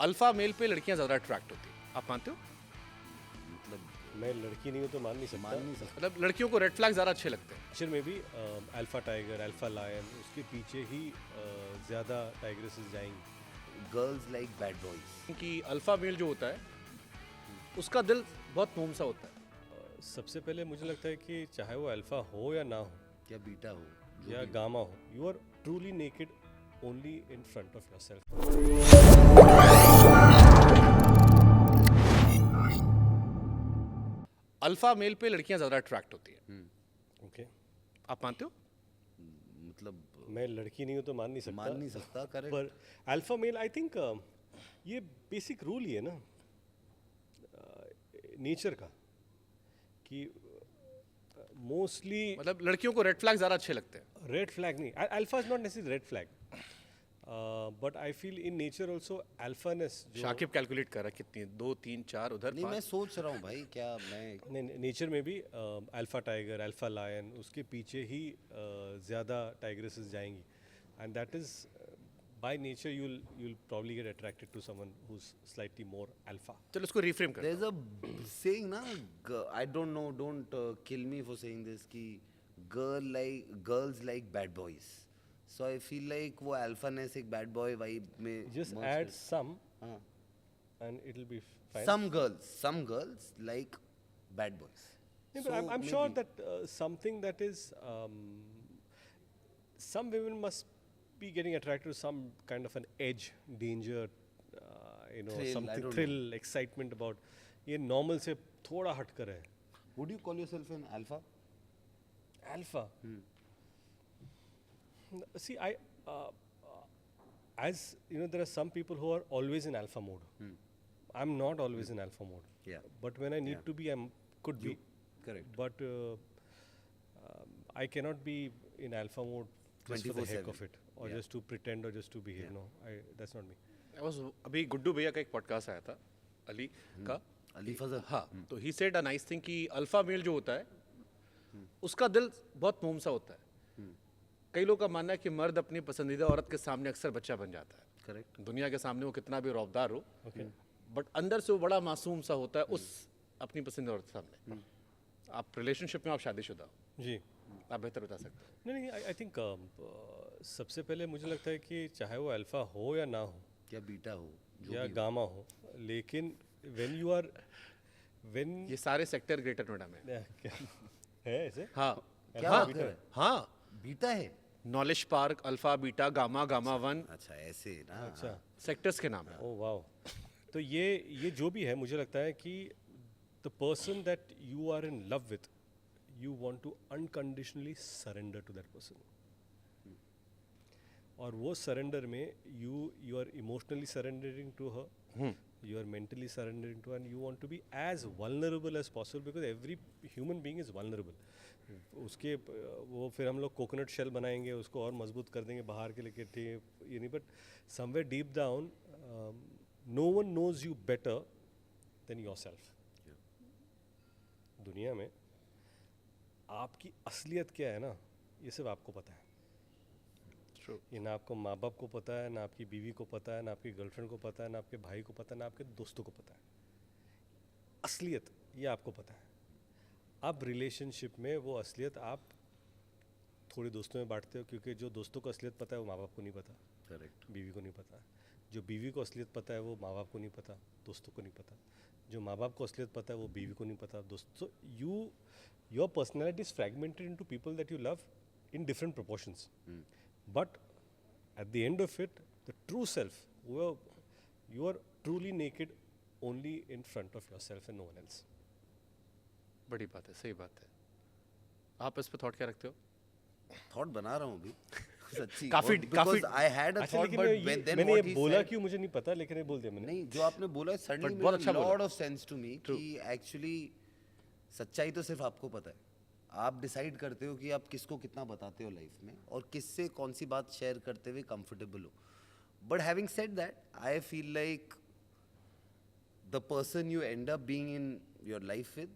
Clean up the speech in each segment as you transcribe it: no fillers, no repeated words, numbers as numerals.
Alpha male पे लड़कियां ज़्यादा अट्रैक्ट होती हैं, आप मानते हो? मतलब मैं लड़की नहीं हूँ तो मान नहीं सकता। मतलब लड़कियों को रेड फ्लैग ज़्यादा अच्छे लगते हैं। पिक्चर में भी अल्फा टाइगर, अल्फा लायन, उसके पीछे ही ज़्यादा टाइग्रेसेस जाएंगी। Girls like bad boys. कि अल्फा मेल जो होता है उसका दिल बहुत मोम सा होता है। सबसे पहले मुझे लगता है कि चाहे वो अल्फा हो या ना हो क्या बीटा हो या गामा हो, you are truly naked only in front of yourself. Alpha male पे लड़कियां ज़्यादा अट्रैक्ट होती हैं, ओके, आप मानते हो? मतलब मैं लड़की नहीं हूँ तो मान नहीं सकता। करेक्ट। पर अल्फा मेल आई थिंक ये बेसिक रूल ही है ना नेचर का कि मोस्टली मतलब लड़कियों को रेड फ्लैग ज़्यादा अच्छे लगते हैं। रेड फ्लैग नहीं, alpha is not necessary red flag, but I feel in nature also alphaness Shakib calculate कर रहा है कितनी, 2 3 4 उधर नहीं, मैं 5। सोच रहा हूँ भाई, क्या मैं नेचर में भी अल्फा टाइगर, अल्फा लायन, उसके पीछे ही ज़्यादा टाइग्रेसेस जाएंगी, and that is by nature you'll probably get attracted to someone who's slightly more alpha. चलो इसको रिफ्रेम कर। there's a saying ना, I don't know, don't kill me for saying this, कि girls like bad boys, so I feel like वो alphaness एक bad boy vibe में Just merge add कर- some हाँ. and it'll be fine. some girls like bad boys. Yeah, but I'm sure that something that is some women must be getting attracted to some kind of an edge, danger, Thrill, I something don't thrill, excitement about ये normal से थोड़ा हटकर है. Would you call yourself an alpha? Alpha. See, as you know, there are some people who are always in alpha mode. I'm not always in alpha mode. Yeah. But when I need to be, I could be. Correct. But I cannot be in alpha mode just for the heck of 24/7. it, or Yeah. just to pretend, or just to behave. No, that's not me. अभी गुड्डू भैया का एक podcast आया था अली का। अली फजल। हाँ, तो he said a nice thing कि अल्फा मेल जो होता है उसका दिल बहुत मोम सा होता है। कई लोगों का मानना है कि मर्द अपनी पसंदीदा औरत के सामने अक्सर बच्चा बन जाता है। करेक्ट। दुनिया के सामने वो कितना भी रौबदार हो, बट अंदर से वो बड़ा मासूम सा होता है उस अपनी पसंदीदा औरत के सामने। आप रिलेशनशिप में, आप शादीशुदा हो, जी, आप बेहतर बता सकते हो। नहीं, आई थिंक सबसे पहले मुझे लगता है कि चाहे वो अल्फा हो या ना हो क्या बीटा हो या गामा हो, लेकिन when ये सारे सेक्टर ग्रेटर नोएडा में। क्या है ऐसे? हाँ क्या हाँ बात कर रहे हैं? हाँ, बीटा है? Knowledge park, alpha, beta, gamma, gamma 1 अच्छा, ऐसे ना। अच्छा, सेक्टर्स के नाम है। Oh wow. तो ये जो भी है, मुझे लगता है कि the person that you are in love with, you want to unconditionally surrender to that person, और वो सरेंडर में you are emotionally surrendering to her, you are mentally surrendering to, and you want to be as vulnerable as possible, because every human being is vulnerable. उसके वो फिर हम लोग coconut shell बनाएंगे, उसको और मजबूत कर देंगे बाहर के लेके, ठीक ये नहीं, but somewhere deep down no one knows you better than yourself. दुनिया में आपकी असलियत क्या है ना, ये सब आपको पता है। ये ना आपको माँ बाप को पता है, ना आपकी बीवी को पता है, ना आपकी गर्लफ्रेंड को पता है, ना आपके भाई को पता है, ना आपके दोस्तों को पता है। असलियत ये आपको पता है। अब रिलेशनशिप में वो असलियत आप थोड़े दोस्तों में बांटते हो, क्योंकि जो दोस्तों को असलियत पता है वो माँ बाप को नहीं पता, करेक्ट। बीवी को नहीं पता। जो बीवी को असलियत पता है वो माँ बाप को नहीं पता, दोस्तों को नहीं पता। जो माँ बाप को असलियत पता है वो बीवी को नहीं पता, दोस्तों। Your personality is fragmented into people that you love in different proportions, but at the end of it, the true self, you are truly naked only in front of yourself and no one else. बड़ी बात है, सही बात है। आप इस पे thought क्या रखते हो? थॉट बना रहा हूँ अभी। सच्ची। काफी- because I had a अच्छा, thought, लेकिन but then मैंने what ये he बोला said, क्यों मुझे नहीं पता, लेकिन ये बोल दिया मैंने। नहीं, जो आपने बोला suddenly बहुत made अच्छा a बोला। lot of sense to me कि actually सच्चाई तो सिर्फ आपको पता है। आप डिसाइड करते हो कि आप किसको कितना बताते हो लाइफ में, और किससे कौन सी बात शेयर करते हुए कंफर्टेबल हो। But having said that, I feel like the person you end up being in your life with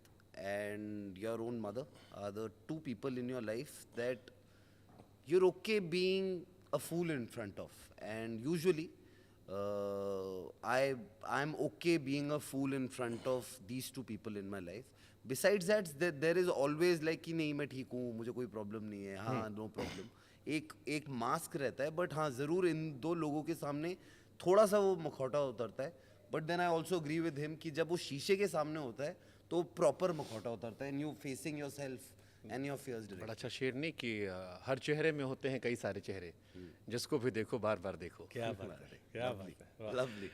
and your own mother are the two people in your life that you're okay being a fool in front of. And usually I am okay being a fool in front of these two people in my life. Besides that, there is always like कि नहीं मैं ठीक हूँ, मुझे कोई problem नहीं है, हाँ नो प्रॉब्लम. एक मास्क रहता है, बट हाँ ज़रूर इन दो लोगों के सामने थोड़ा सा वो मखौटा उतरता है. But then I also agree with him कि जब वो शीशे के सामने होता है तो प्रॉपर मखौटा उतरता है, and you facing your self and your fears बड़ा डायरेक्ट. अच्छा शेर नहीं कि हर चेहरे में होते हैं कई सारे चेहरे, जिसको भी देखो बार बार देखो. क्या बात है, क्या बात है, वाह। लवली.